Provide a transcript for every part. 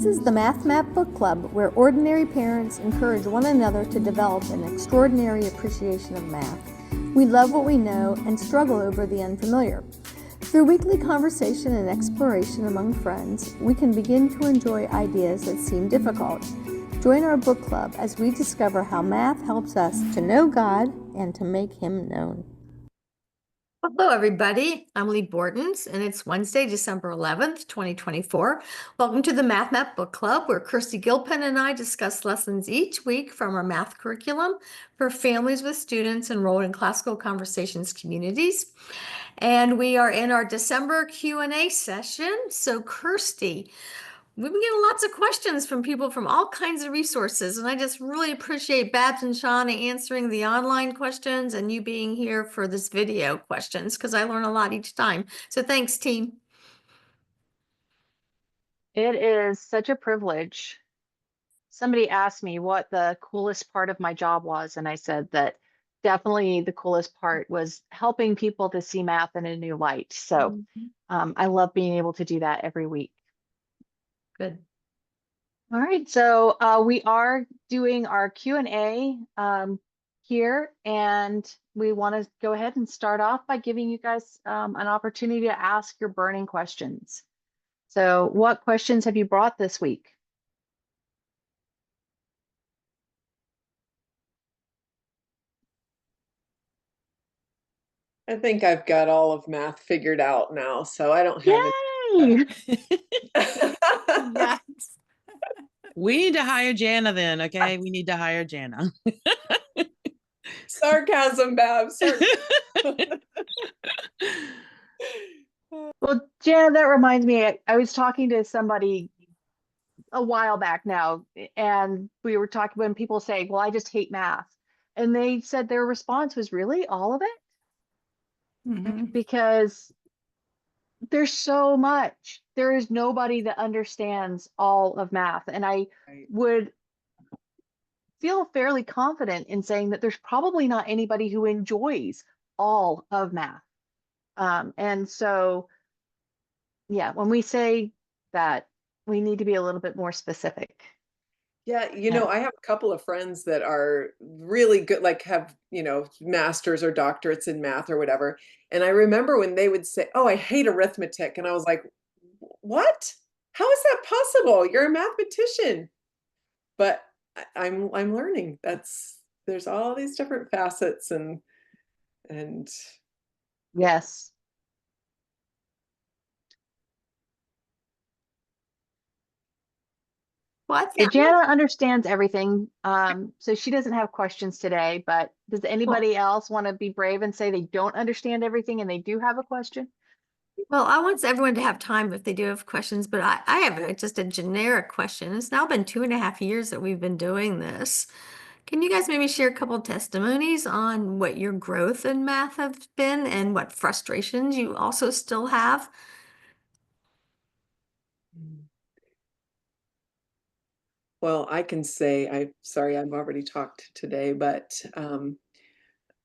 This is the Math Map Book Club, where ordinary parents encourage one another to develop an extraordinary appreciation of math. We love what we know and struggle over the unfamiliar. Through weekly conversation and exploration among friends, we can begin to enjoy ideas that seem difficult. Join our book club as we discover how math helps us to know God and to make Him known. Hello, everybody. I'm Lee Bortons, and it's Wednesday, December 11th, 2024. Welcome to the Math Map Book Club, where Kirsty Gilpin and I discuss lessons each week from our math curriculum for families with students enrolled in Classical Conversations communities. And we are in our December Q&A session. So, Kirsty, we've been getting lots of questions from people from all kinds of resources, and I just really appreciate Babs and Shauna answering the online questions and you being here for this video questions, because I learn a lot each time. So thanks, team. It is such a privilege. Somebody asked me what the coolest part of my job was, and I said that definitely the coolest part was helping people to see math in a new light. So I love being able to do that every week. Good. All right, so we are doing our Q&A here, and we want to go ahead and start off by giving you guys an opportunity to ask your burning questions. So what questions have you brought this week? I think I've got all of math figured out now, so I don't have Yay! Yes. We need to hire Jana then, okay? We need to hire Jana. Sarcasm, Babs. Well, Jan, that reminds me, I was talking to somebody a while back now, and we were talking when people say, well, I just hate math. And they said their response was really all of it? Because there's so much. There is nobody that understands all of math. And I would feel fairly confident in saying that there's probably not anybody who enjoys all of math. And so, yeah, when we say that, we need to be a little bit more specific. Yeah, you know, I have a couple of friends that are really good, like have, you know, masters or doctorates in math or whatever. And I remember when they would say, "Oh, I hate arithmetic." And I was like, "What? How is that possible? You're a mathematician." But I'm learning. There's all these different facets and Yes. What? Jana understands everything, so she doesn't have questions today, but does anybody else want to be brave and say they don't understand everything and they do have a question? Well, I want everyone to have time if they do have questions, but I have just a generic question. It's now been 2.5 years that we've been doing this. Can you guys maybe share a couple testimonies on what your growth in math has been and what frustrations you also still have? well, I can say, sorry, I've already talked today, but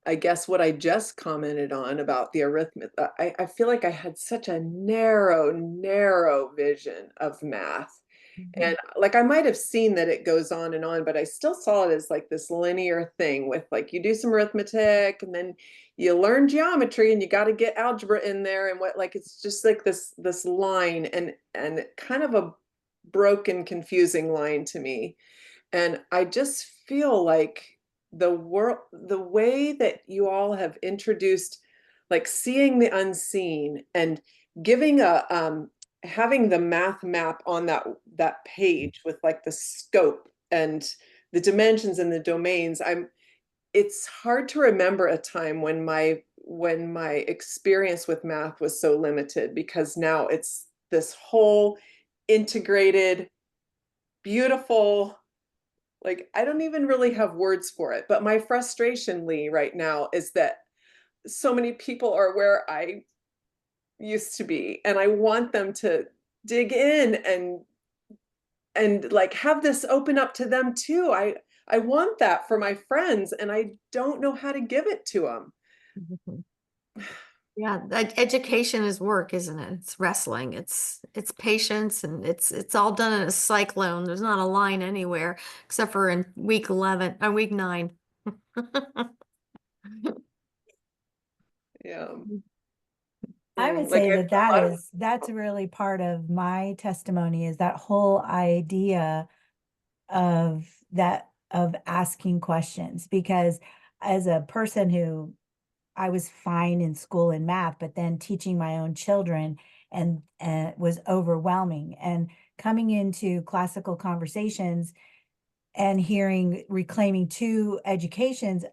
I guess what I just commented on about the arithmetic, I feel like I had such a narrow vision of math. And like I might have seen that it goes on and on, but I still saw it as like this linear thing with like you do some arithmetic and then you learn geometry and you got to get algebra in there and what, like it's just like this line and kind of a broken, confusing line to me. And I just feel like the way that you all have introduced like seeing the unseen and giving having the math map on that page with like the scope and the dimensions and the domains. It's hard to remember a time when my experience with math was so limited, because now it's this whole integrated, beautiful, like I don't even really have words for it. But my frustration, Lee, right now is that so many people are where I used to be, and I want them to dig in and like have this open up to them too. I want that for my friends, and I don't know how to give it to them. Yeah, education is work, isn't it? It's wrestling. It's patience, and it's all done in a cyclone. There's not a line anywhere except for in week 11 or week 9. Yeah. I Yeah, would like say I, that that's really part of my testimony is that whole idea of of asking questions, because as a person who I was fine in school in math, but then teaching my own children and was overwhelming, and coming into classical conversations and hearing reclaiming 2 educations,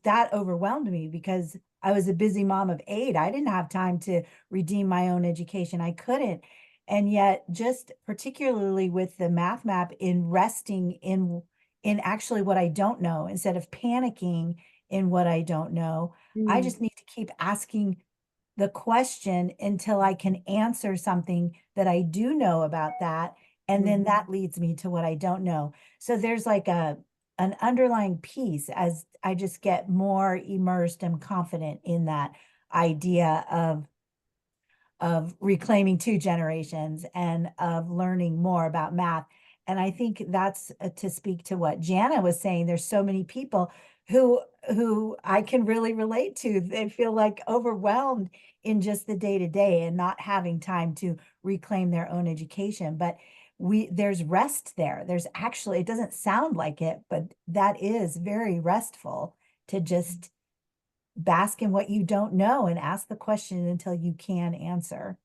that overwhelmed me because I was a busy mom of 8. I didn't have time to redeem my own education. I couldn't. And yet, just particularly with the math map, in resting in actually what I don't know, instead of panicking in what I don't know, I just need to keep asking the question until I can answer something that I do know about that. And then that leads me to what I don't know. So there's like an underlying piece as I just get more immersed and confident in that idea of reclaiming 2 generations and of learning more about math. And I think that's to speak to what Jana was saying. There's so many people who I can really relate to. They feel like overwhelmed in just the day to day and not having time to reclaim their own education. But there's rest there. There's actually, it doesn't sound like it, but that is very restful to just bask in what you don't know and ask the question until you can answer.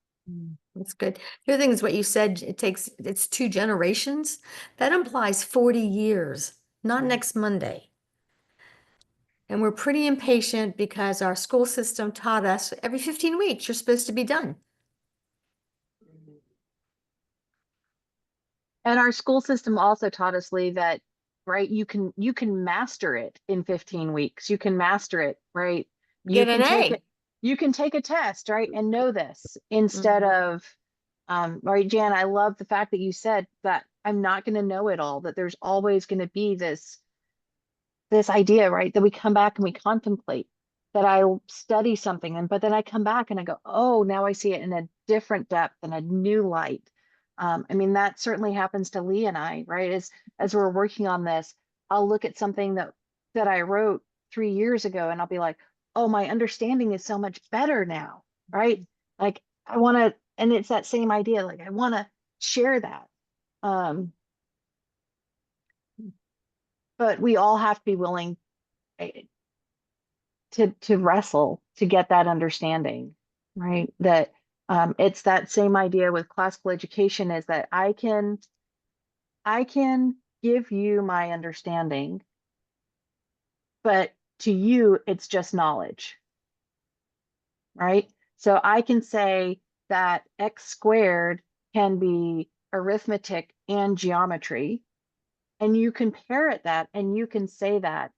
That's good. The other thing is what you said, it's 2 generations. That implies 40 years, not next Monday. And we're pretty impatient because our school system taught us every 15 weeks, you're supposed to be done. And our school system also taught us, Lee, that right, you can master it in 15 weeks. You can master it, right? You Get an can take A. it, you can take a test, right, and know this instead of right, Jan, I love the fact that you said that I'm not going to know it all, that there's always going to be this idea, right, that we come back and we contemplate, that I study something, and but then I come back and I go, oh, now I see it in a different depth and a new light. I mean, that certainly happens to Lee and I, right? As we're working on this, I'll look at something that I wrote 3 years ago, and I'll be like, oh, my understanding is so much better now, right? Like I want to, and it's that same idea, like I want to share that. But we all have to be willing to wrestle to get that understanding, right? That it's that same idea with classical education, is that I can give you my understanding, but to you it's just knowledge, right? So I can say that x squared can be arithmetic and geometry, and you can parrot that and you can say that,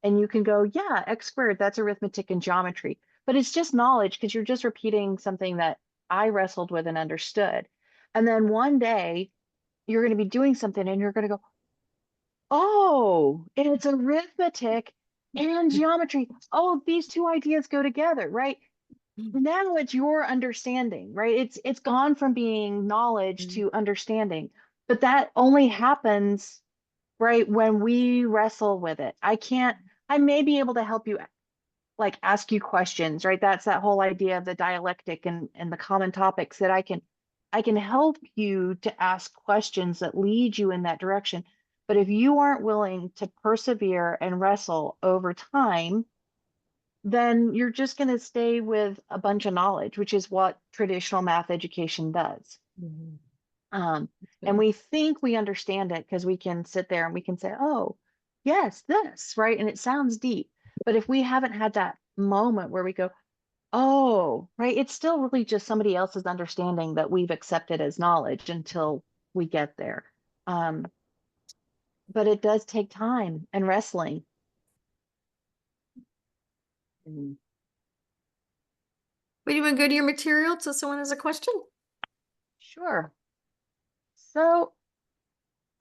and you can go, yeah, x squared, that's arithmetic and geometry. But it's just knowledge because you're just repeating something that I wrestled with and understood. And then one day you're going to be doing something and you're going to go, oh, it's arithmetic and geometry. Oh, these 2 ideas go together, right? Now it's your understanding, right? It's gone from being knowledge to understanding. But that only happens, right, when we wrestle with it. I may be able to help you, like ask you questions, right? That's that whole idea of the dialectic and the common topics, that I can help you to ask questions that lead you in that direction. But if you aren't willing to persevere and wrestle over time, then you're just going to stay with a bunch of knowledge, which is what traditional math education does. And we think we understand it because we can sit there and we can say, oh, yes, this, right? And it sounds deep. But if we haven't had that moment where we go, oh, right, it's still really just somebody else's understanding that we've accepted as knowledge until we get there. But it does take time and wrestling. Would you want to go to your material till someone has a question? Sure. So,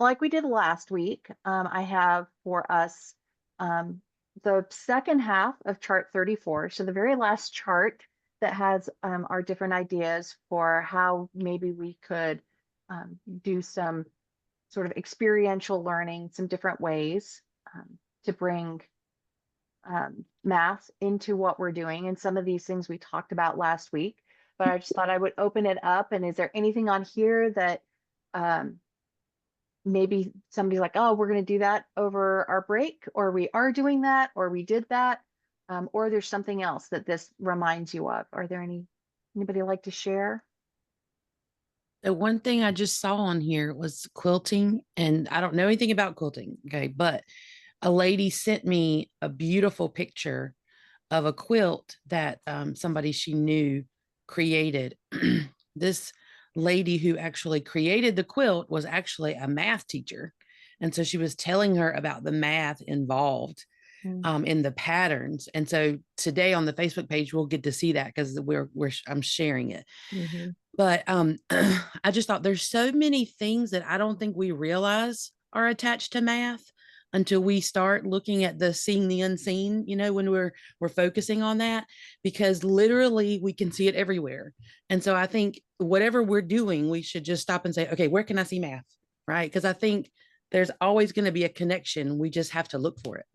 like we did last week, I have for us the second half of chart 34. So the very last chart that has our different ideas for how maybe we could do some sort of experiential learning, some different ways to bring math into what we're doing. And some of these things we talked about last week, but I just thought I would open it up. And is there anything on here that maybe somebody's like, oh, we're going to do that over our break, or we are doing that, or we did that, or there's something else that this reminds you of? Are there anybody like to share? The one thing I just saw on here was quilting, and I don't know anything about quilting. Okay. But a lady sent me a beautiful picture of a quilt that somebody she knew created. This lady who actually created the quilt was actually a math teacher. And so she was telling her about the math involved in the patterns. And so today on the Facebook page, we'll get to see that because I'm sharing it. Mhm. But I just thought there's so many things that I don't think we realize are attached to math until we start looking at the seeing the unseen, when we're focusing on that, because literally we can see it everywhere. And so I think whatever we're doing, we should just stop and say, okay, where can I see math? Right? Because I think there's always going to be a connection. We just have to look for it.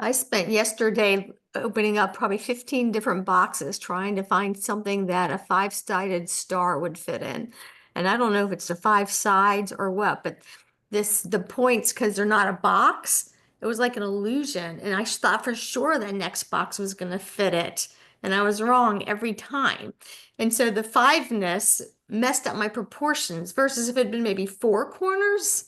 I spent yesterday opening up probably 15 different boxes trying to find something that a 5-sided star would fit in. And I don't know if it's the 5 sides or what, but the points, because they're not a box, it was like an illusion. And I thought for sure the next box was going to fit it. And I was wrong every time. And so the 5-ness messed up my proportions versus if it had been maybe 4 corners,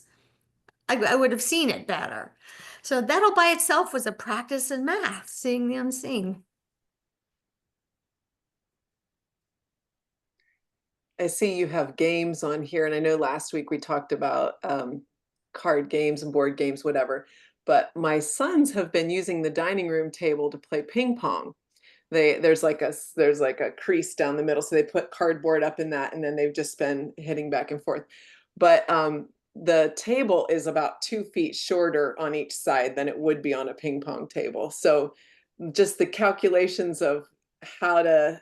I would have seen it better. So that all by itself was a practice in math, seeing the unseen. I see you have games on here, and I know last week we talked about card games and board games, whatever. But my sons have been using the dining room table to play ping pong. There's like a crease down the middle, so they put cardboard up in that, and then they've just been hitting back and forth. But the table is about 2 feet shorter on each side than it would be on a ping pong table. So just the calculations of how to,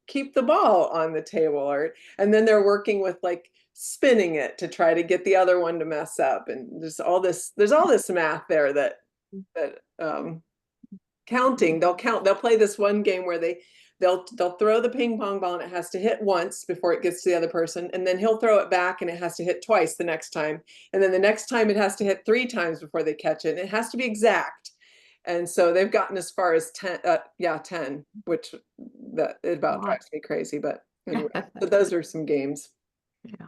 keep the ball on the table, and then they're working with like spinning it to try to get the other one to mess up. And there's all this math there that counting, they'll play this one game where they'll throw the ping pong ball and it has to hit once before it gets to the other person, and then he'll throw it back and it has to hit twice the next time, and then the next time it has to hit 3 times before they catch it, and it has to be exact. And so they've gotten as far as 10, which that it about Wow. drives me crazy, but anyway. So those are some games. Yeah.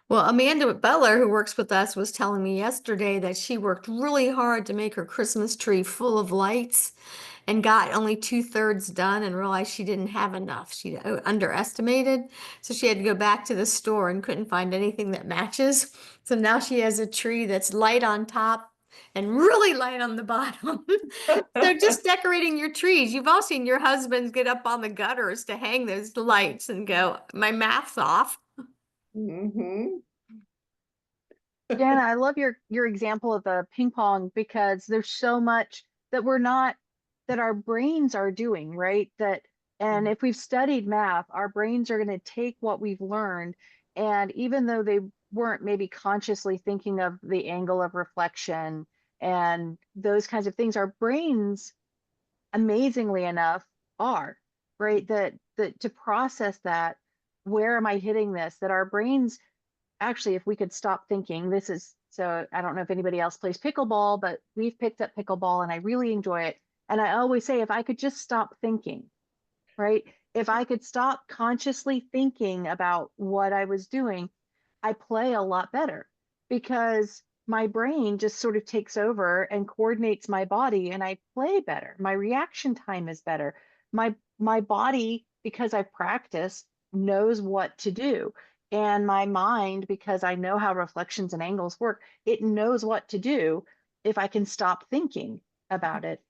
Well, Amanda Beller, who works with us, was telling me yesterday that she worked really hard to make her Christmas tree full of lights and got only 2/3 done and realized she didn't have enough. She underestimated. So she had to go back to the store and couldn't find anything that matches. So now she has a tree that's light on top and really light on the bottom. So just decorating your trees. You've all seen your husbands get up on the gutters to hang those lights and go, my math's off. Mm-hmm. Jana, I love your example of the ping pong, because there's so much that that our brains are doing, right? And if we've studied math, our brains are going to take what we've learned, and even though they weren't maybe consciously thinking of the angle of reflection and those kinds of things, our brains, amazingly enough, are, right? That to process that, where am I hitting this? That our brains, actually, if we could stop thinking, so I don't know if anybody else plays pickleball, but we've picked up pickleball and I really enjoy it. And I always say, if I could just stop thinking, right? If I could stop consciously thinking about what I was doing, I play a lot better, because my brain just sort of takes over and coordinates my body, and I play better. My reaction time is better. My body, because I've practiced, knows what to do. And my mind, because I know how reflections and angles work, it knows what to do if I can stop thinking about it.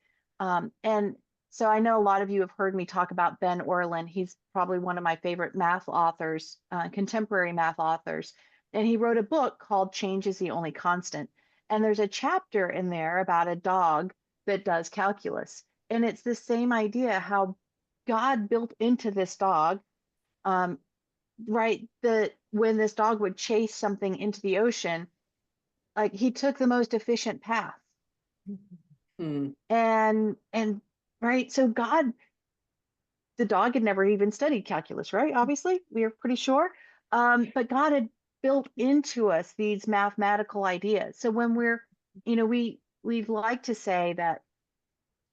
And so I know a lot of you have heard me talk about Ben Orlin. He's probably one of my favorite math authors, contemporary math authors. And he wrote a book called Change is the Only Constant. And there's a chapter in there about a dog that does calculus. And it's the same idea, how God built into this dog, um, right? When this dog would chase something into the ocean, like he took the most efficient path. Hmm. And right, so God, the dog had never even studied calculus, right? Obviously, we are pretty sure. But God had built into us these mathematical ideas. So when we'd like to say that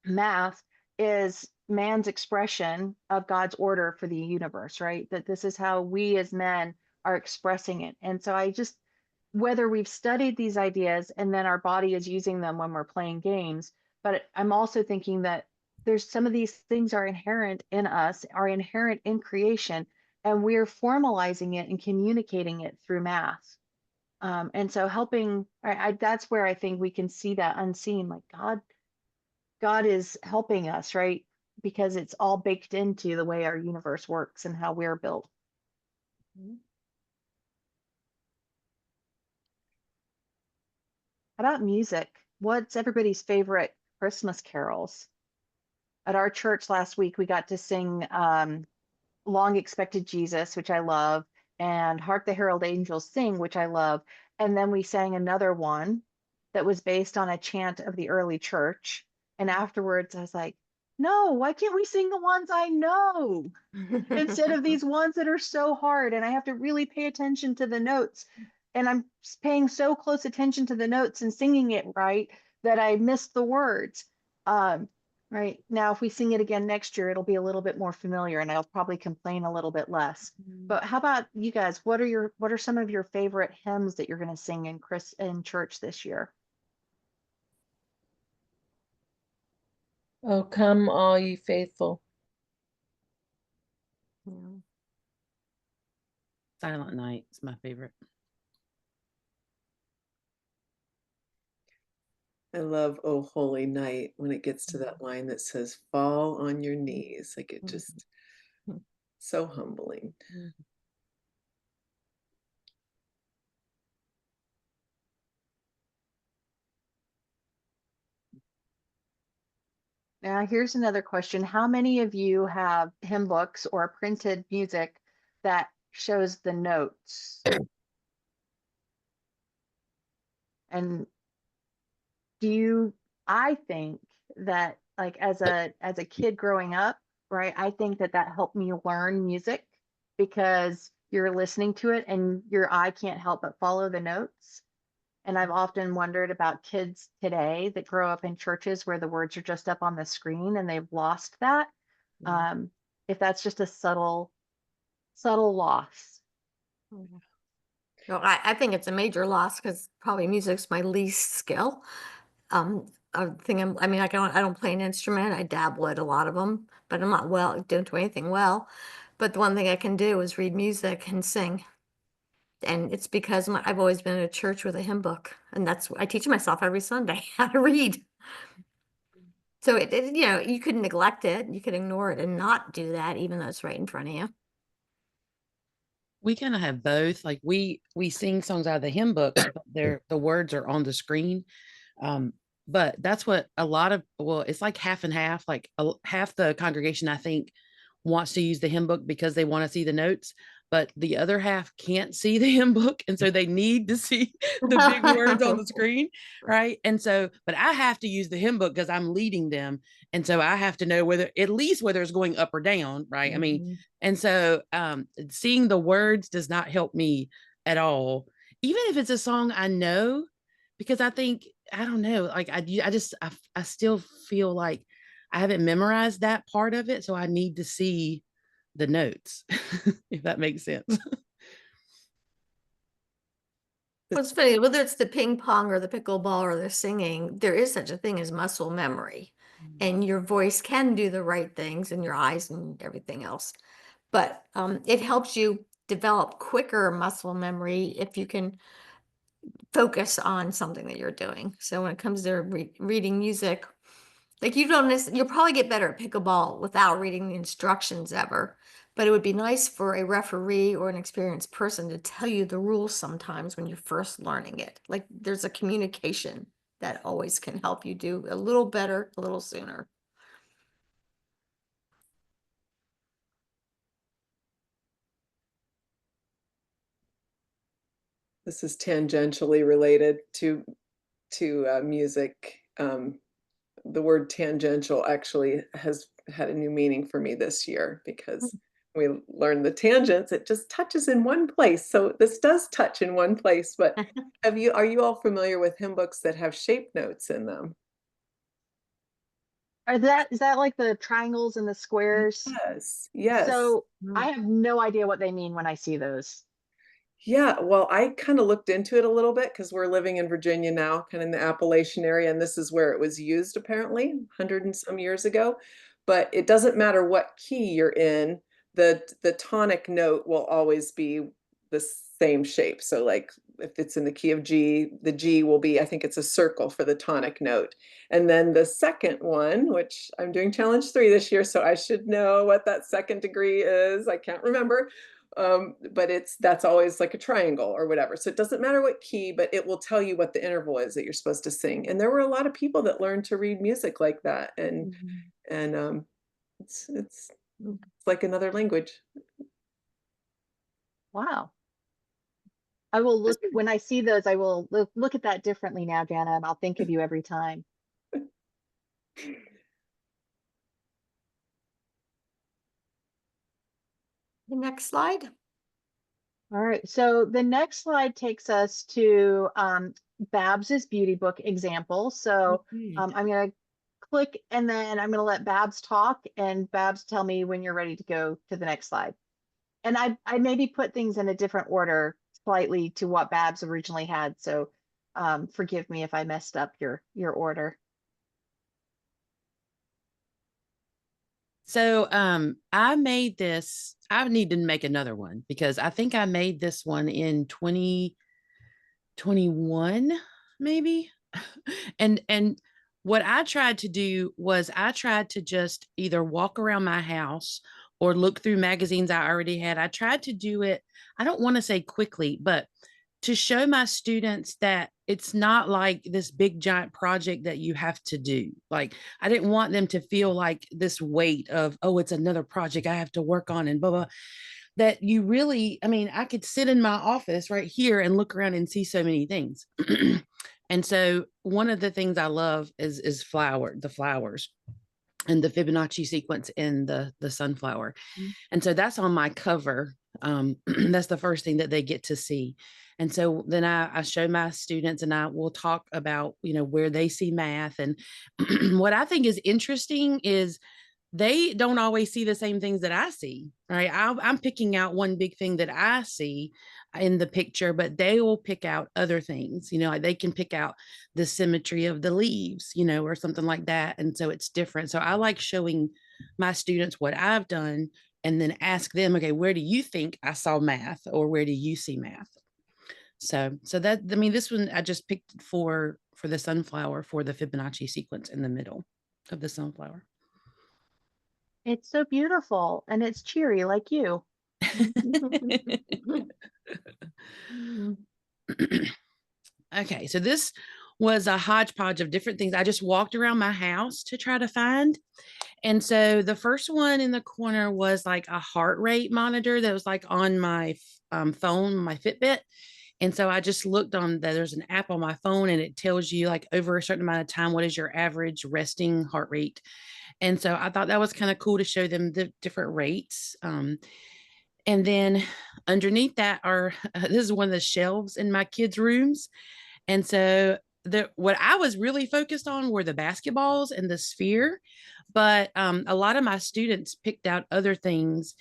math is man's expression of God's order for the universe, right? That this is how we as men are expressing it. And so whether we've studied these ideas and then our body is using them when we're playing games, but I'm also thinking that there's some of these things are inherent in us, are inherent in creation, and we're formalizing it and communicating it through math. And so that's where I think we can see that unseen, like God is helping us, right? Because it's all baked into the way our universe works and how we're built. How about music? What's everybody's favorite Christmas carols? At our church last week, we got to sing Long Expected Jesus, which I love, and Hark the Herald Angels Sing, which I love. And then we sang another one that was based on a chant of the early church. And afterwards, I was like, no, why can't we sing the ones I know instead of these ones that are so hard? And I have to really pay attention to the notes. And I'm paying so close attention to the notes and singing it right that I missed the words. Right now, if we sing it again next year, it'll be a little bit more familiar and I'll probably complain a little bit less. But how about you guys? What are some of your favorite hymns that you're going to sing in church this year? Oh, come all ye faithful. Silent Night is my favorite. I love "Oh Holy Night" when it gets to that line that says, "Fall on your knees." Like it just so humbling. Now, here's another question. How many of you have hymn books or printed music that shows the notes? And I think that like as a kid growing up, right? I think that helped me learn music because you're listening to it and your eye can't help but follow the notes. And I've often wondered about kids today that grow up in churches where the words are just up on the screen and they've lost that. If that's just a subtle loss. No, I think it's a major loss because probably music's my least skill. I mean, I don't play an instrument. I dabble at a lot of them, but I'm not don't do anything well. But the one thing I can do is read music and sing. And it's because I've always been in a church with a hymn book, and I teach myself every Sunday how to read. So you could neglect it, you could ignore it and not do that, even though it's right in front of you. We kind of have both. Like we sing songs out of the hymn book, but the words are on the screen. But that's what it's like half and half. Like half the congregation, I think, wants to use the hymn book because they want to see the notes, but the other half can't see the hymn book, and so they need to see the big words on the screen, right? And so, but I have to use the hymn book because I'm leading them, and so I have to know whether it's going up or down, right? I mean, and so seeing the words does not help me at all, even if it's a song I know, because I don't know, like I still feel like I haven't memorized that part of it, so I need to see the notes, if that makes sense. Well, it's funny, whether it's the ping pong or the pickleball or the singing, there is such a thing as muscle memory. And your voice can do the right things and your eyes and everything else. But it helps you develop quicker muscle memory if you can focus on something that you're doing. So when it comes to reading music, like you'll probably get better at pickleball without reading the instructions ever. But it would be nice for a referee or an experienced person to tell you the rules sometimes when you're first learning it. Like there's a communication that always can help you do a little better, a little sooner. this is tangentially related to music. The word tangential actually has had a new meaning for me this year because we learned the tangents, it just touches in one place. So this does touch in one place, but are you all familiar with hymn books that have shape notes in them? Is that like the triangles and the squares? Yes, yes. So I have no idea what they mean when I see those. Yeah, well, I kind of looked into it a little bit because we're living in Virginia now, kind of in the Appalachian area, and this is where it was used apparently, 100 and some years ago. But it doesn't matter what key you're in, the tonic note will always be the same shape. So like if it's in the key of G, the G will be, I think it's a circle for the tonic note. And then the second one, which I'm doing challenge 3 this year, so I should know what that second degree is. I can't remember. But that's always like a triangle or whatever. So it doesn't matter what key, but it will tell you what the interval is that you're supposed to sing. And there were a lot of people that learned to read music like that. And it's like another language. Wow. I will look when I see those, I will look at that differently now, Jana, and I'll think of you every time. The next slide. All right, so the next slide takes us to Babs's beauty book example. So I'm going to click and then I'm going to let Babs talk and Babs tell me when you're ready to go to the next slide. And I maybe put things in a different order slightly to what Babs originally had. So forgive me if I messed up your order. So I made this, I need to make another one because I think I made this one in 2021, maybe. And what I tried to do was I tried to just either walk around my house or look through magazines I already had. I tried to do it, I don't want to say quickly, but to show my students that it's not like this big giant project that you have to do. Like, I didn't want them to feel like this weight of, oh, it's another project I have to work on and blah, blah. That you really, I mean, I could sit in my office right here and look around and see so many things. And so one of the things I love is the flowers and the Fibonacci sequence in the sunflower. And so that's on my cover. That's the first thing that they get to see. And so then I show my students and I will talk about, where they see math. And what I think is interesting is they don't always see the same things that I see, right? I'm picking out one big thing that I see in the picture, but they will pick out other things, like they can pick out the symmetry of the leaves, or something like that. And so it's different. So I like showing my students what I've done and then ask them, okay, where do you think I saw math or where do you see math? So that, I mean, this one I just picked for the sunflower for the Fibonacci sequence in the middle of the sunflower. It's so beautiful and it's cheery like you. Okay, so this was a hodgepodge of different things. I just walked around my house to try to find. And so the first one in the corner was like a heart rate monitor that was like on my phone, my Fitbit. And so I just looked on that. There's an app on my phone and it tells you like over a certain amount of time, what is your average resting heart rate? And so I thought that was kind of cool to show them the different rates. And then underneath that are, this is one of the shelves in my kids' rooms. And so what I was really focused on were the basketballs and the sphere. But a lot of my students picked out other things.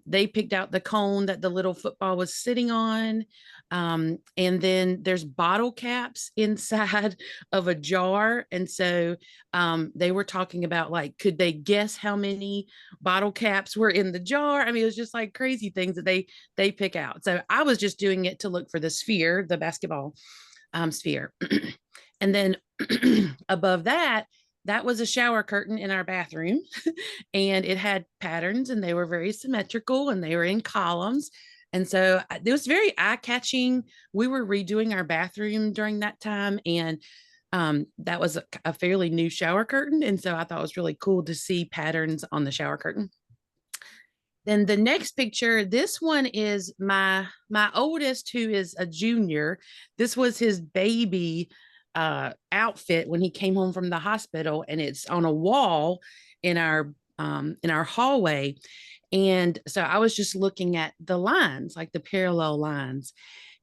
They picked out the cone that the little football was sitting on. And then there's bottle caps inside of a jar. And so they were talking about like, could they guess how many bottle caps were in the jar? I mean, it was just like crazy things that they pick out. So I was just doing it to look for the sphere, the basketball sphere. And then above that was a shower curtain in our bathroom and it had patterns and they were very symmetrical and they were in columns. And so it was very eye-catching. We were redoing our bathroom during that time and that was a fairly new shower curtain. And so I thought it was really cool to see patterns on the shower curtain. Then the next picture, this one is my oldest, who is a junior. This was his baby outfit when he came home from the hospital, and it's on a wall in our hallway. And so I was just looking at the lines, like the parallel lines.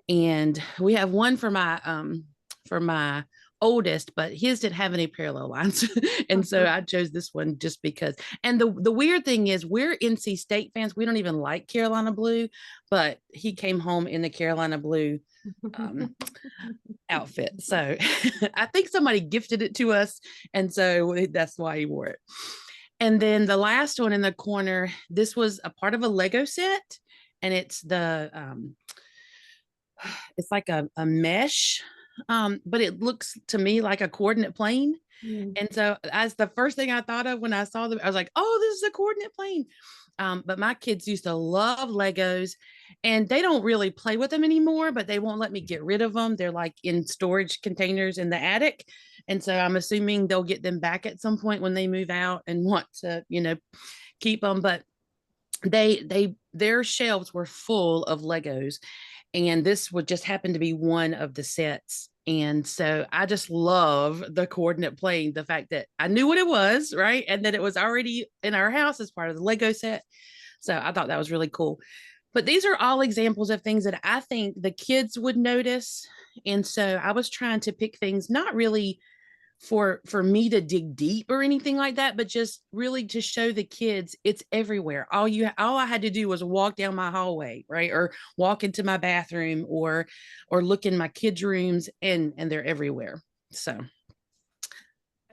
And we have one for my oldest, but his didn't have any parallel lines. And so I chose this one just because. And the weird thing is, we're NC State fans. We don't even like Carolina blue, but he came home in the Carolina blue outfit. So I think somebody gifted it to us. And so that's why he wore it. And then the last one in the corner, this was a part of a Lego set. And it's it's like a mesh, but it looks to me like a coordinate plane. And so as the first thing I thought of when I saw them, I was like, oh, this is a coordinate plane. But my kids used to love Legos, and they don't really play with them anymore, but they won't let me get rid of them. They're like in storage containers in the attic. And so I'm assuming they'll get them back at some point when they move out and want to, keep them. But their shelves were full of Legos, and this would just happen to be one of the sets. And so I just love the coordinate plane, the fact that I knew what it was, right? And that it was already in our house as part of the Lego set. So I thought that was really cool. But these are all examples of things that I think the kids would notice. And so I was trying to pick things not really for me to dig deep or anything like that, but just really to show the kids it's everywhere. All I had to do was walk down my hallway, right? Or walk into my bathroom or look in my kids' rooms, and they're everywhere. So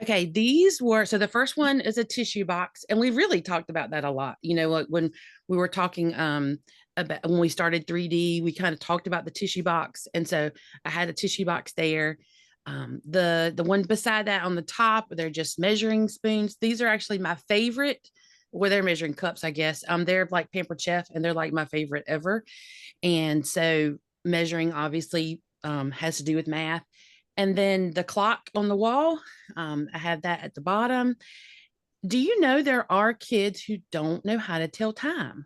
okay, so the first one is a tissue box, and we really talked about that a lot. Like when we were talking about when we started 3D, we kind of talked about the tissue box. And so I had a tissue box there. The one beside that on the top, they're just measuring spoons. These are actually my favorite. Well, they're measuring cups, I guess. They're like Pampered Chef, and they're like my favorite ever. And so measuring obviously has to do with math. And then the clock on the wall, I have that at the bottom. Do you know there are kids who don't know how to tell time?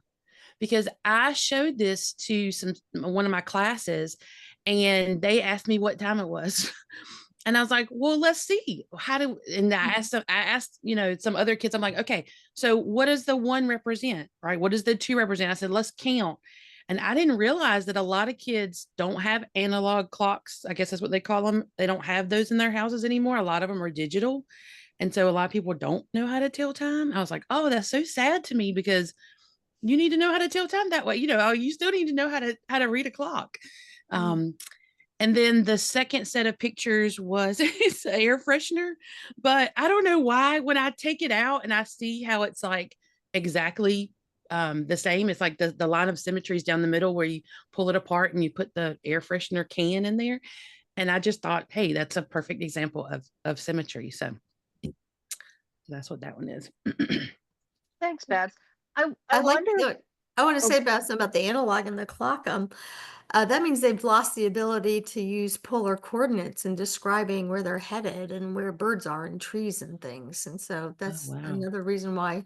Because I showed this to one of my classes, and they asked me what time it was. And I was like, well, let's see. And I asked, some other kids, I'm like, okay, so what does the 1 represent, right? What does the 2 represent? I said, let's count. And I didn't realize that a lot of kids don't have analog clocks. I guess that's what they call them. They don't have those in their houses anymore. A lot of them are digital. And so a lot of people don't know how to tell time. I was like, oh, that's so sad to me, because you need to know how to tell time that way. You still need to know how to read a clock. And then the second set of pictures was it's an air freshener, but I don't know why when I take it out and I see how it's like exactly the same. It's like the line of symmetry is down the middle where you pull it apart and you put the air freshener can in there. And I just thought, hey, that's a perfect example of symmetry. So that's what that one is. Thanks, Babs. I want to say Okay. about the analog and the clock. That means they've lost the ability to use polar coordinates in describing where they're headed and where birds are and trees and things. And so that's wow. another reason why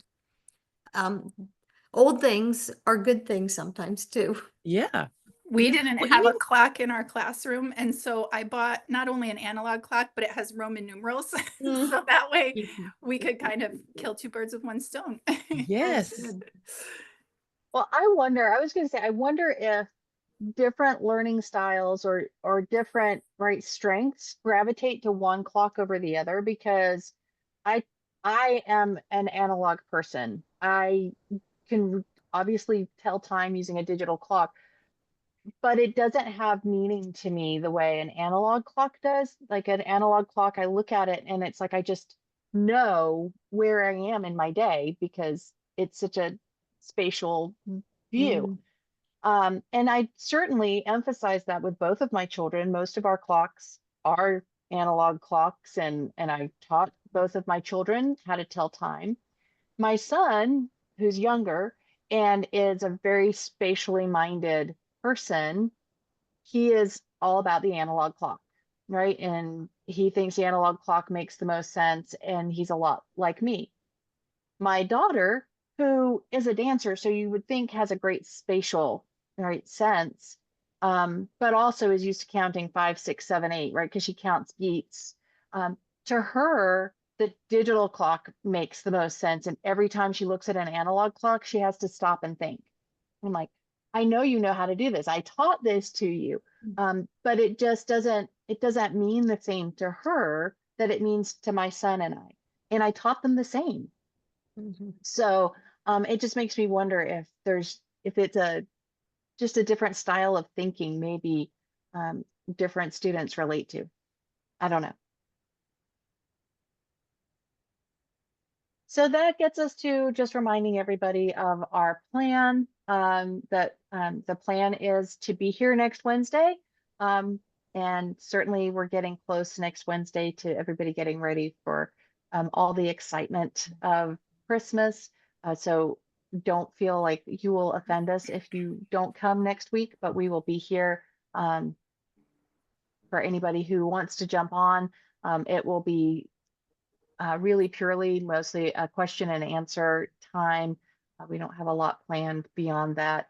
old things are good things sometimes too. Yeah. We didn't Well, have a clock in our classroom, and so I bought not only an analog clock, but it has Roman numerals. So that way we could kind of kill 2 birds with 1 stone. Yes. Well, I was going to say, I wonder if different learning styles or different strengths gravitate to one clock over the other, because I am an analog person. I can obviously tell time using a digital clock, but it doesn't have meaning to me the way an analog clock does. Like an analog clock, I look at it and it's like I just know where I am in my day because it's such a spatial view. And I certainly emphasize that with both of my children. Most of our clocks are analog clocks, and I've taught both of my children how to tell time. My son, who's younger and is a very spatially minded person, he is all about the analog clock, right? And he thinks the analog clock makes the most sense, and he's a lot like me. My daughter, who is a dancer, so you would think has a great spatial, right, sense, but also is used to counting 5, 6, 7, 8, right? Because she counts beats. To her, the digital clock makes the most sense. And every time she looks at an analog clock, she has to stop and think. I'm like, I know you know how to do this. I taught this to you. But it just doesn't mean the same to her that it means to my son and I. And I taught them the same. So it just makes me wonder if it's just a different style of thinking, maybe different students relate to. I don't know. So that gets us to just reminding everybody of our plan, that the plan is to be here next Wednesday. And certainly we're getting close next Wednesday to everybody getting ready for all the excitement of Christmas. So don't feel like you will offend us if you don't come next week, but we will be here for anybody who wants to jump on. It will be really purely mostly a question and answer time. We don't have a lot planned beyond that.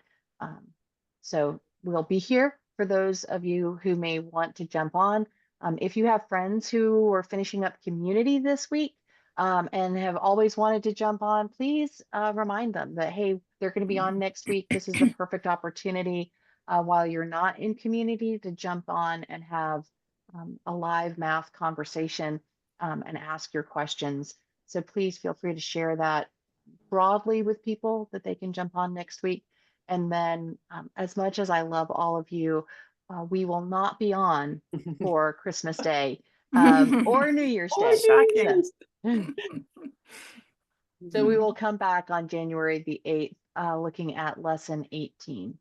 So we'll be here for those of you who may want to jump on. If you have friends who are finishing up community this week and have always wanted to jump on, please remind them that, hey, they're going to be on next week. This is the perfect opportunity while you're not in community to jump on and have a live math conversation and ask your questions. So please feel free to share that broadly with people that they can jump on next week. And then as much as I love all of you, we will not be on for Christmas Day or New Year's Day. Shocking. So we will come back on January the 8th, looking at lesson 18.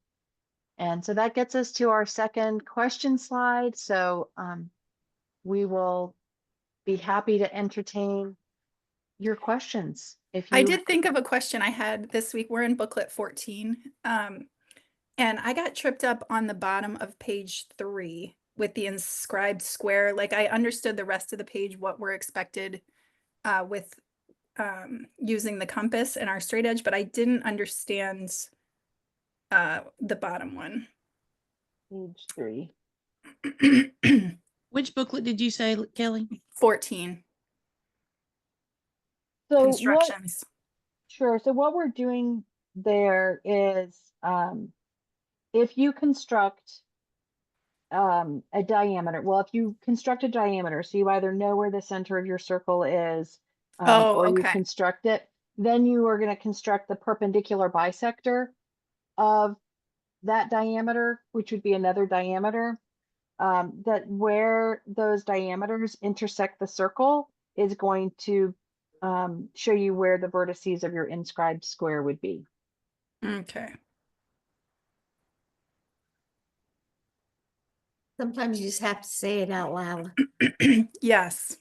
And so that gets us to our second question slide. So we will be happy to entertain your questions. If you I did think of a question I had this week. We're in booklet 14. And I got tripped up on the bottom of page 3 with the inscribed square. Like I understood the rest of the page, what we're expected with using the compass and our straight edge, but I didn't understand the bottom one. Page 3. Which booklet did you say, Kelly? 14. So Constructions. Sure. So what we're doing there is if you construct a diameter, well, if you construct a diameter, so you either know where the center of your circle is or you Okay. construct it, then you are going to construct the perpendicular bisector of that diameter, which would be another diameter. That where those diameters intersect the circle is going to show you where the vertices of your inscribed square would be. Okay. Sometimes you just have to say it out loud. Yes.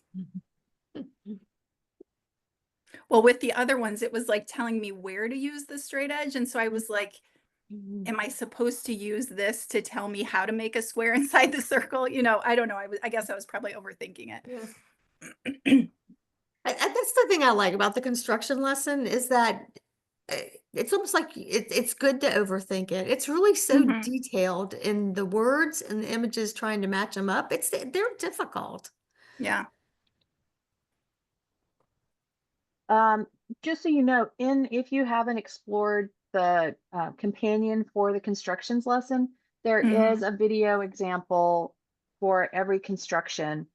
Well, with the other ones, it was like telling me where to use the straight edge. And so I was like, am I supposed to use this to tell me how to make a square inside the circle? You know, I don't know. I guess I was probably overthinking it. Yeah. That's the thing I like about the construction lesson is that it's almost like it's good to overthink it. It's really so Mhm. detailed in the words and the images, trying to match them up. They're difficult. Yeah. Just so you know, if you haven't explored the companion for the constructions lesson, there is a video example for every construction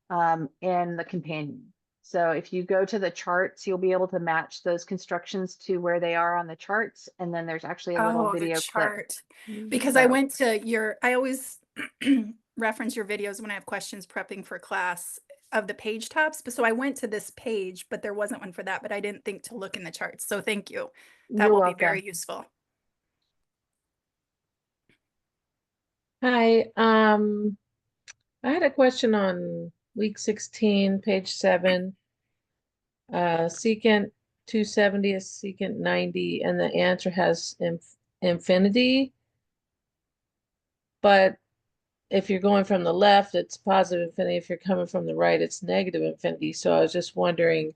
in the companion. So if you go to the charts, you'll be able to match those constructions to where they are on the charts. And then there's actually a little the video clip. chart. Because I went to I always reference your videos when I have questions prepping for class of the page tops. But so I went to this page, but there wasn't one for that, but I didn't think to look in the charts. So thank you. That You're will welcome. be very useful. Hi, I had a question on week 16, page 7. Secant 270 is secant 90, and the answer has infinity. But if you're going from the left, it's positive infinity. If you're coming from the right, it's negative infinity. So I was just wondering.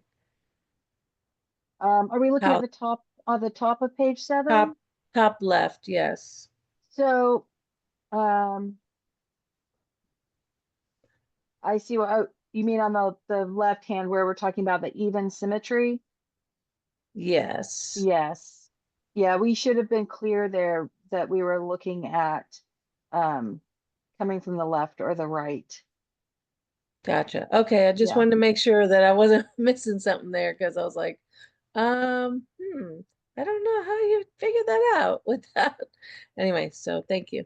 Are we looking How- at the top on the top of page 7. Top left, yes. So, I see what, oh, you mean on the left hand where we're talking about the even symmetry? Yes. Yes. Yeah, we should have been clear there that we were looking at coming from the left or the right. Gotcha. Okay, I just Yeah. wanted to make sure that I wasn't missing something there because I was like, I don't know how you figured that out with that. Anyway, so thank you.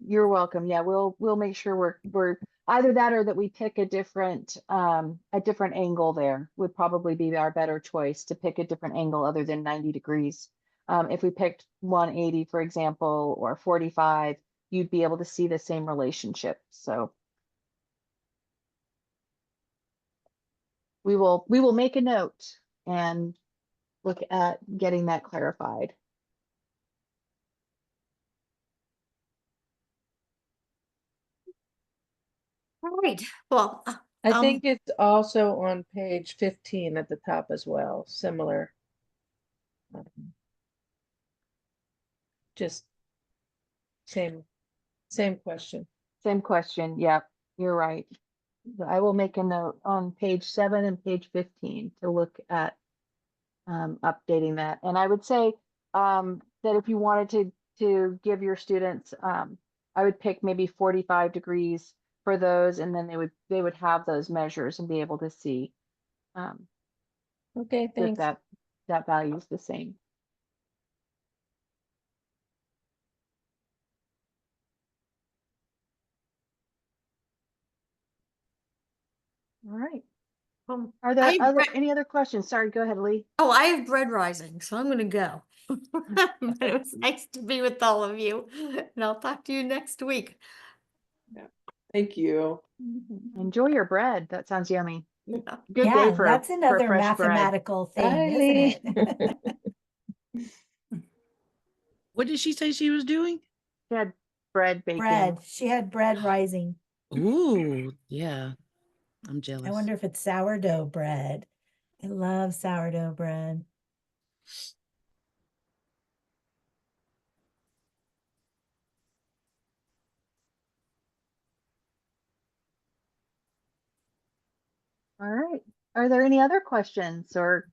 You're welcome. Yeah, we'll make sure we're either that or that we pick a different angle there would probably be our better choice, to pick a different angle other than 90 degrees. If we picked 180, for example, or 45, you'd be able to see the same relationship. So we will make a note and look at getting that clarified. All right. Well, I think it's also on page 15 at the top as well, similar. Just same question. Same question. Yep, you're right. So I will make a note on page 7 and page 15 to look at updating that. And I would say that if you wanted to give your students, I would pick maybe 45 degrees for those, and then they would have those measures and be able to see Okay, if thanks. that value is the same. All right. Are there any other questions? Sorry, go ahead, Lee. Oh, I have bread rising, so I'm gonna go. But it was nice to be with all of you, and I'll talk to you next week. Thank you. Enjoy your bread. That sounds yummy. Yeah. Good Yeah, day for that's for another fresh bread. mathematical thing, Bye, isn't Lee. it? What did she say she was doing? She had bread baking. Bread. She had bread rising. Ooh, yeah. I'm I jealous. wonder if it's sourdough bread. I love sourdough bread. All right. Are there any other questions or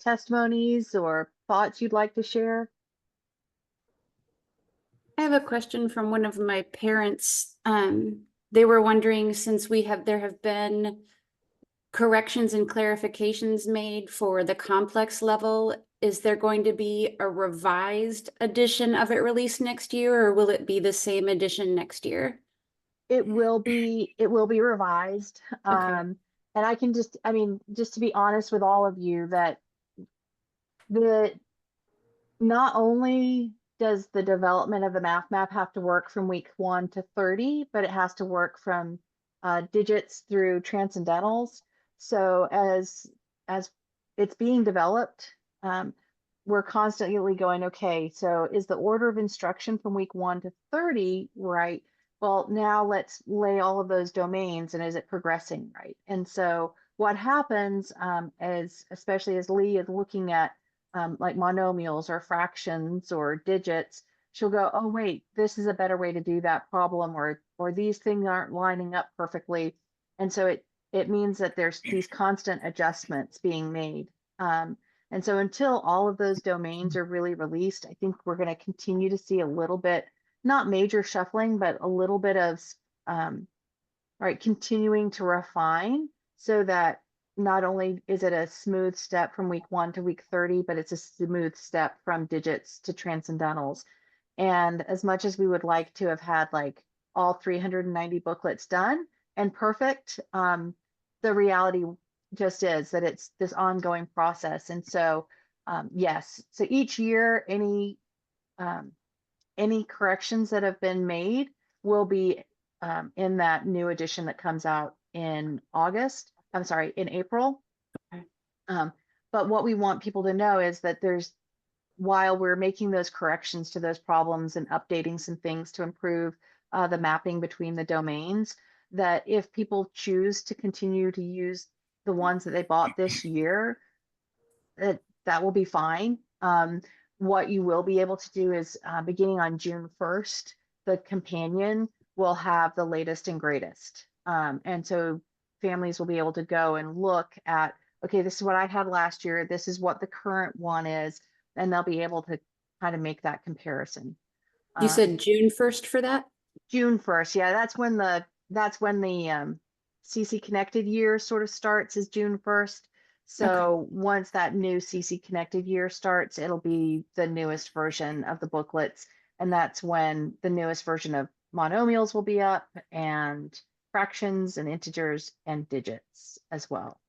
testimonies or thoughts you'd like to share? I have a question from one of my parents. They were wondering, since there have been corrections and clarifications made for the complex level, is there going to be a revised edition of it released next year, or will it be the same edition next year? It will be revised. Okay. And I can just to be honest with all of you, that not only does the development of the math map have to work from week 1 to 30, but it has to work from digits through transcendentals. So as it's being developed, we're constantly going, okay, so is the order of instruction from week 1 to 30 right? Well, now let's lay all of those domains, and is it progressing right? And so what happens, especially as Lee is looking at like monomials or fractions or digits, she'll go, oh wait, this is a better way to do that problem, or these things aren't lining up perfectly. And so it means that there's these constant adjustments being made. And so until all of those domains are really released, I think we're going to continue to see a little bit, not major shuffling, but a little bit of continuing to refine, so that not only is it a smooth step from week 1 to week 30, but it's a smooth step from digits to transcendentals. And as much as we would like to have had like all 390 booklets done and perfect, the reality just is that it's this ongoing process. And so, yes, so each year, any corrections that have been made will be in that new edition that comes out in April. Okay. But what we want people to know is that while we're making those corrections to those problems and updating some things to improve the mapping between the domains, that if people choose to continue to use the ones that they bought this year, that will be fine. What you will be able to do is beginning on June 1st, the companion will have the latest and greatest. And so families will be able to go and look at, okay, this is what I had last year. This is what the current one is. And they'll be able to kind of make that comparison. You said June 1st for that? June 1st. Yeah, that's when the CC Connected year sort of starts, is June 1st. So once that new CC Connected year starts, it'll be the newest version of the booklets. And that's when the newest version of monomials will be up, and fractions and integers and digits as well.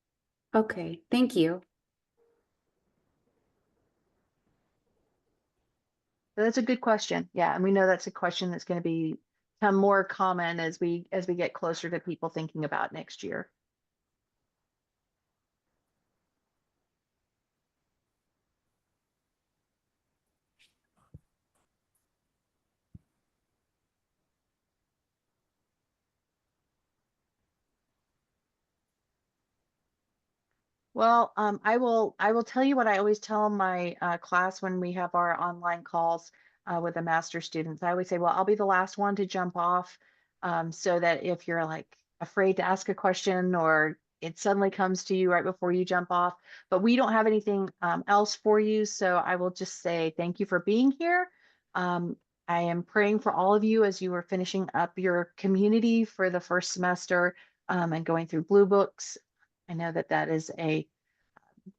Okay, thank you. So that's a good question. Yeah, and we know that's a question that's going to become more common as we get closer to people thinking about next year. Well, I will tell you what I always tell my class when we have our online calls with the master students. I always say, well, I'll be the last one to jump off, so that if you're like afraid to ask a question or it suddenly comes to you right before you jump off, but we don't have anything else for you. So I will just say thank you for being here. I am praying for all of you as you are finishing up your community for the first semester and going through Blue Books. I know that that is a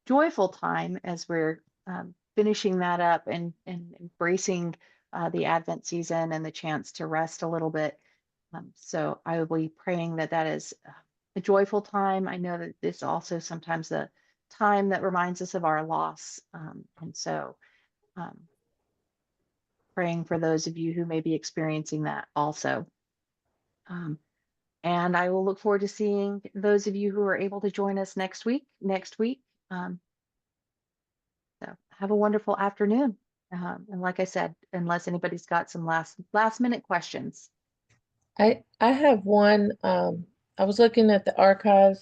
joyful time as we're finishing that up and embracing the Advent season and the chance to rest a little bit. So I will be praying that that is a joyful time. I know that it's also sometimes a time that reminds us of our loss. And so praying for those of you who may be experiencing that also. And I will look forward to seeing those of you who are able to join us next week. So have a wonderful afternoon. And like I said, unless anybody's got some last minute questions. I have one. I was looking at the archives.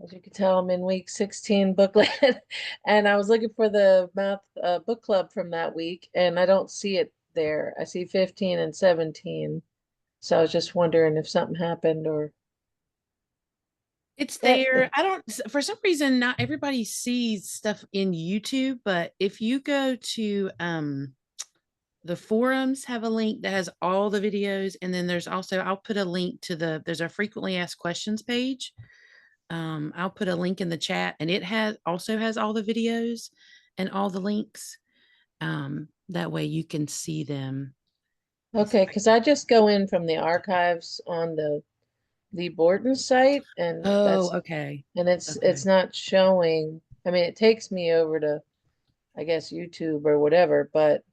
As you can tell, I'm in week 16 booklet, and I was looking for the math book club from that week, and I don't see it there. I see 15 and 17. So I was just wondering if something happened or. It's there. I don't, for some reason, not everybody sees stuff in YouTube, but if you go to the forums, have a link that has all the videos, and then there's also, I'll put a link to there's a frequently asked questions page. I'll put a link in the chat, and it also has all the videos and all the links. That way you can see them. Okay, because I just go in from the archives on the Lee Borton site, and Oh, okay. and it's not showing. I mean, it takes me over to, I guess, YouTube or whatever, but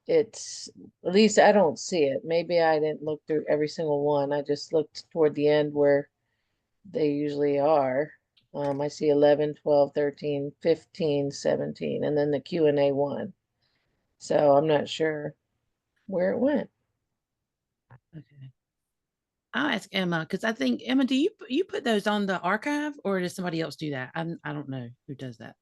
it's, at least I don't see it. Maybe I didn't look through every single one. I just looked toward the end where they usually are. I see 11, 12, 13, 15, 17, and then the Q&A one. So I'm not sure where it went. Okay. I'll ask Emma, because I think, Emma, do you put those on the archive, or does somebody else do that? I don't know who does that,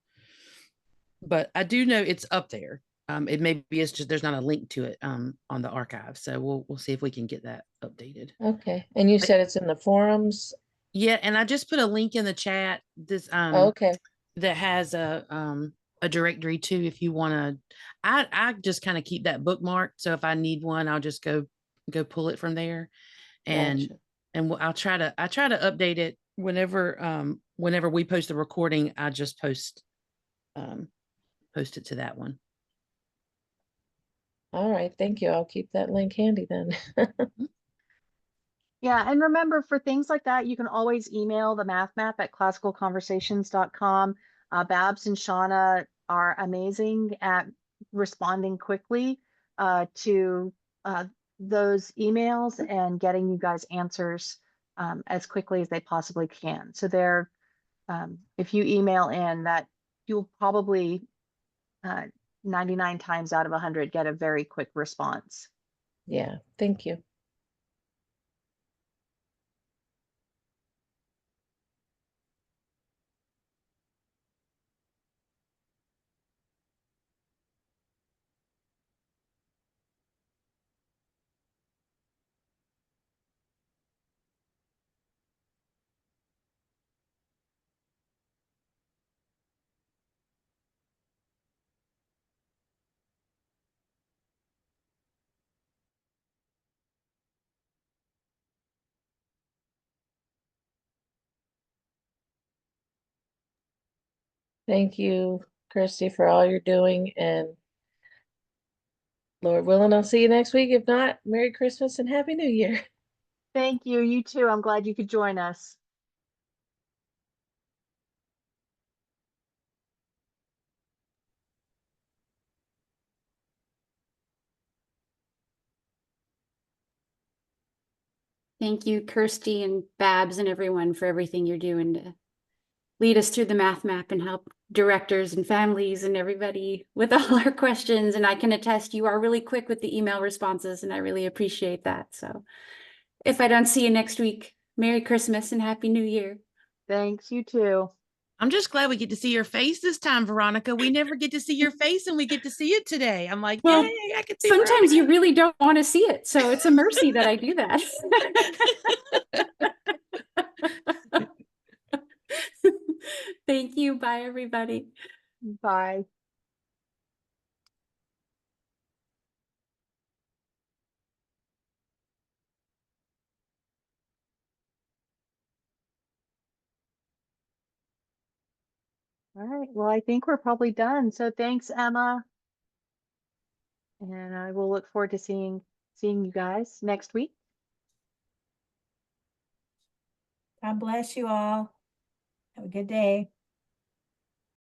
but I do know it's up there. It maybe it's just there's not a link to it on the archive, so we'll see if we can get that updated. Okay, and you said it's in the forums. Yeah, and I just put a link in the chat. This Okay. that has a directory too. If you want to, I just kind of keep that bookmarked. So if I need one, I'll just go pull it from there, and Gotcha. I'll try to update it whenever we post the recording. I just post it to that one. All right, thank you. I'll keep that link handy then. Yeah, and remember, for things like that, you can always email the math map at classicalconversations.com. Babs and Shauna are amazing at responding quickly to those emails and getting you guys answers as quickly as they possibly can. So they're, if you email in, that you'll probably 99 times out of 100 get a very quick response. Yeah, thank you. Thank you, Kirsty, for all you're doing, and Lord willing, I'll see you next week. If not, Merry Christmas and Happy New Year. Thank you. You too. I'm glad you could join us. Thank you, Kirsty and Babs and everyone for everything you're doing to lead us through the math map and help directors and families and everybody with all our questions. And I can attest you are really quick with the email responses, and I really appreciate that. So if I don't see you next week, Merry Christmas and Happy New Year. Thanks. You too. I'm just glad we get to see your face this time, Veronica. We never get to see your face, and we get to see it today. I'm like, Well, yay, I can see sometimes you Veronica. really don't want to see it. So it's a mercy that I do that. Thank you. Bye, everybody. Bye. All right. Well, I think we're probably done. So thanks, Emma. And I will look forward to seeing you guys next week. God bless you all. Have a good day.